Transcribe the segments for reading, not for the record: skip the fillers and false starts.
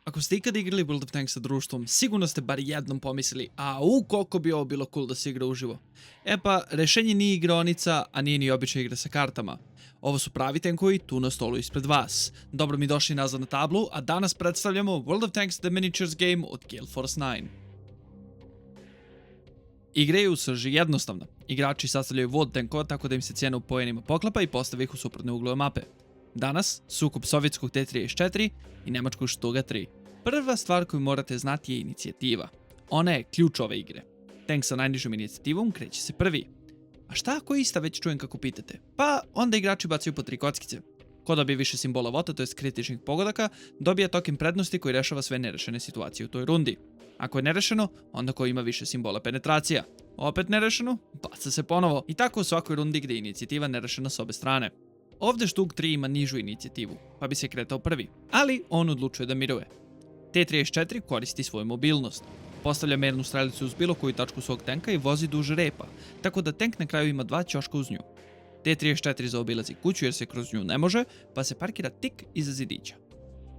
Ako ste ikada igrali World of Tanks sa društvom, sigurno ste bar jednom pomislili, koliko bi ovo bilo cool da se igra uživo. E pa, rešenje nije igraonica, a nije ni obična igra sa kartama. Ovo su pravi tenkovi tu na stolu ispred vas. Dobro mi došli nazad na tablu, a danas predstavljamo World of Tanks The Miniatures Game od Gale Force 9. Igra je u srži jednostavna. Igrači sastavljaju vod tenkova tako da im se cijena u pojenima poklapa i postave ih u suprotne uglove mape. Danas, sukob sovjetskog T-34 i nemačkog Štuga 3. Prva stvar koju morate znati je inicijativa. Ona je ključ ove igre. Tank sa najnižom inicijativom kreće se prvi. A šta ako ista već čujem kako pitate? Pa onda igrači bacaju po 3 kockice. Ko dobije više simbola vota, to jest kritičnih pogodaka, dobija token prednosti koji rešava sve nerešene situacije u toj rundi. Ako je nerešeno, onda ko ima više simbola penetracija. Opet nerešeno, baca se ponovo. I tako u svakoj rundi gdje je inicijativa nerešena s obe strane. Ovdje Štug 3 ima nižu inicijativu, pa bi se kretao prvi, ali on odlučuje da miruje. T-34 koristi svoju mobilnost. Postavlja mernu strelicu uz bilo koju tačku svog tenka i vozi duž repa, tako da tank na kraju ima 2 ćoška uz nju. T-34 zaobilazi kuću jer se kroz nju ne može, pa se parkira tik iza zidića.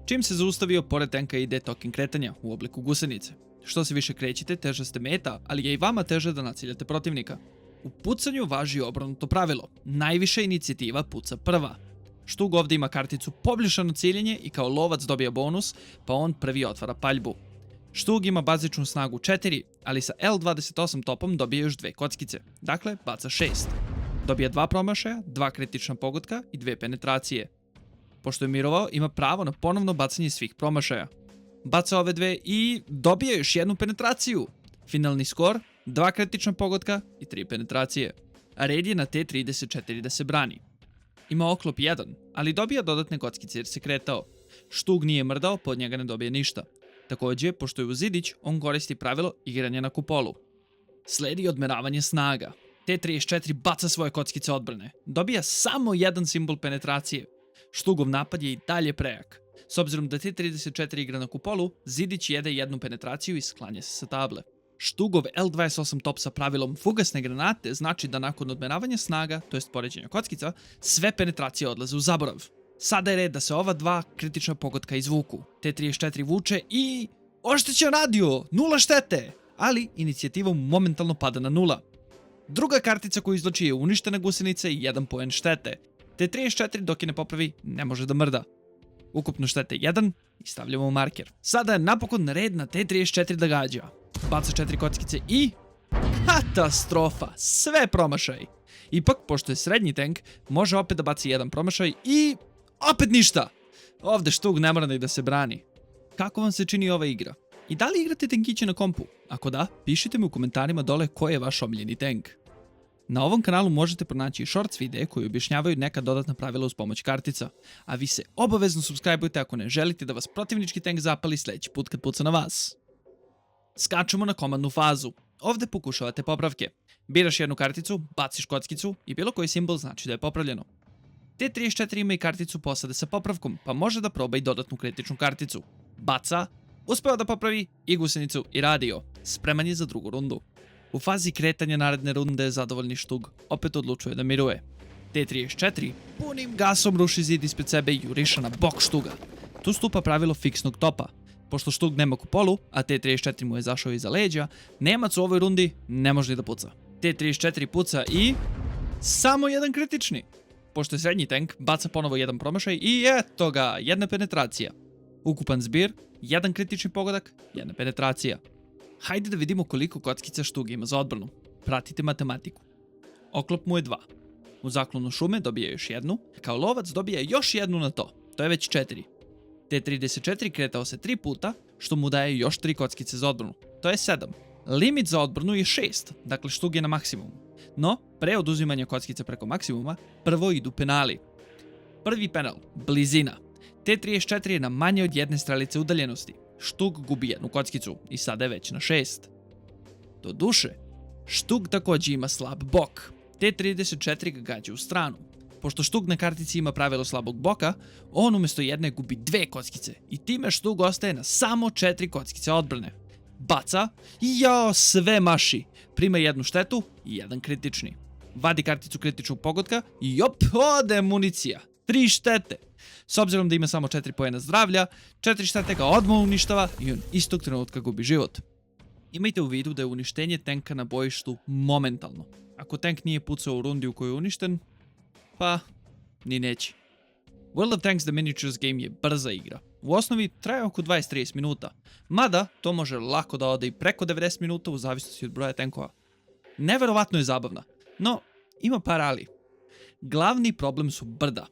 Čim se zaustavio, pored tenka ide token kretanja u obliku gusenice. Što se više krećete, teže ste meta, ali je i vama teže da naciljate protivnika. U pucanju važi obrnuto pravilo. Najviša inicijativa puca prva. Štug ovdje ima karticu poboljšano ciljenje i kao lovac dobija bonus, pa on prvi otvara paljbu. Štug ima bazičnu snagu 4, ali sa L28 topom dobije još 2 kockice, dakle baca 6. Dobija 2 promašaja, 2 kritična pogotka i 2 penetracije. Pošto je mirovao, ima pravo na ponovno bacanje svih promašaja. Baca ove 2 i dobija još jednu penetraciju. Finalni skor, 2 kritična pogotka i 3 penetracije. A red je na T-34 da se brani. Ima oklop 1, ali dobija dodatne kockice jer se kretao. Štug nije mrdao, pod njega ne dobije ništa. Također, pošto je u zidić, on koristi pravilo igranja na kupolu. Sledi odmeravanje snaga. T-34 baca svoje kockice odbrane. Dobija samo 1 simbol penetracije. Štugov napad je i dalje prejak. S obzirom da T-34 igra na kupolu, zidić jede 1 penetraciju i sklanja se sa table. Štugov L28 top sa pravilom fugasne granate znači da nakon odmeravanja snaga, to jest poređenja kockica, sve penetracije odlaze u zaborav. Sada je red da se ova 2 kritična pogotka izvuku. T-34 vuče i... oštećen radio! 0 štete! Ali inicijativom momentalno pada na 0. Druga kartica koju izloči je uništena gusenica i 1 poen štete. T-34 dok je ne popravi ne može da mrda. Ukupno štete 1 i stavljamo marker. Sada je napokon red na T-34 da gađa. Baca 4 kockice i... katastrofa! Sve promašaj! Ipak, pošto je srednji tank, može opet da baci 1 promašaj i... opet ništa! Ovdje Štug ne mora ni da se brani. Kako vam se čini ova igra? I da li igrate tankiće na kompu? Ako da, pišite mi u komentarima dole koji je vaš omiljeni tank. Na ovom kanalu možete pronaći i shorts videe koji objašnjavaju neka dodatna pravila uz pomoć kartica, a vi se obavezno subscribeujte ako ne želite da vas protivnički tank zapali sljedeći put kad puca na vas. Skačemo na komandnu fazu. Ovdje pokušavate popravke. Biraš jednu karticu, baciš kockicu i bilo koji simbol znači da je popravljeno. T-34 ima i karticu posade sa popravkom, pa može da proba i dodatnu kritičnu karticu. Baca, uspeo da popravi i gusenicu i radio. Spreman je za drugu rundu. U fazi kretanja naredne runde zadovoljni Štug opet odlučuje da miruje. T-34 punim gasom ruši zid ispred sebe i juriša na bok Štuga. Tu stupa pravilo fiksnog topa. Pošto Štug nema kupolu, a T-34 mu je zašao iza leđa, Nemac u ovoj rundi ne može ni da puca. T-34 puca i... samo 1 kritični. Pošto je srednji tank, baca ponovo 1 promašaj i eto ga, 1 penetracija. Ukupan zbir, 1 kritični pogodak, 1 penetracija. Hajde da vidimo koliko kockica Štug ima za odbranu. Pratite matematiku. Oklop mu je 2. U zaklonu šume dobije još 1, kao lovac dobije još 1 na to. To je već 4. T-34 kretao se 3 puta, što mu daje još 3 kockice za odbranu. To je 7. Limit za odbranu je 6, dakle Štug je na maksimumu. No, pre oduzimanja kockica preko maksimuma, prvo idu penali. Prvi penal, blizina. T-34 je na manje od 1 strelice udaljenosti. Štug gubi 1 kockicu i sada je već na 6. Doduše, Štug također ima slab bok. T-34 ga gađa u stranu. Pošto Štug na kartici ima pravilo slabog boka, on umjesto jedne gubi 2 kockice i time Štug ostaje na samo 4 kockice odbrane. Baca i jao, sve maši. Prima 1 štetu i 1 kritični. Vadi karticu kritičnog pogotka i op, ode municija. 3 štete. S obzirom da ima samo 4 poena zdravlja, 4 štete ga odmah uništava i on istog trenutka gubi život. Imajte u vidu da je uništenje tenka na bojištu momentalno. Ako tank nije pucao u rundi u kojoj je uništen, pa ni neće. World of Tanks The Miniatures Game je brza igra. U osnovi traje oko 20-30 minuta, mada to može lako da ode i preko 90 minuta u zavisnosti od broja tenkova. Neverovatno je zabavna, no ima par ali. Glavni problem su brda.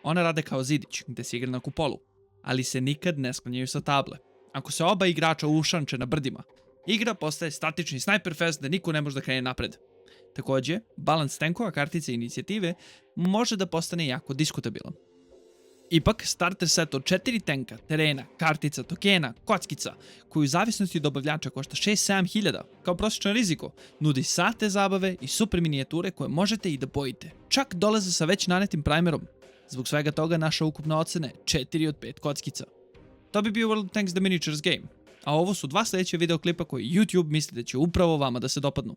Ona rade kao zidić gde se igra na kupolu, ali se nikad ne sklanjaju sa table. Ako se oba igrača ušanče na brdima, igra postaje statični sniper fest da niko ne može da krene napred. Takođe, balans tenkova, kartice i inicijative može da postane jako diskutabilan. Ipak, starter set od 4 tenka, terena, kartica, tokena, kockica, koji u zavisnosti od dobavljača košta 6-7 hiljada, kao prosječan riziko, nudi sate zabave i super minijature koje možete i da bojite. Čak dolaze sa već nanetim primerom. Zbog svega toga naša ukupna ocena je 4 od 5 kockica. To bi bio World of Tanks The Miniatures Game, a ovo su 2 sljedeće videoklipa koji YouTube misli da će upravo vama da se dopadnu.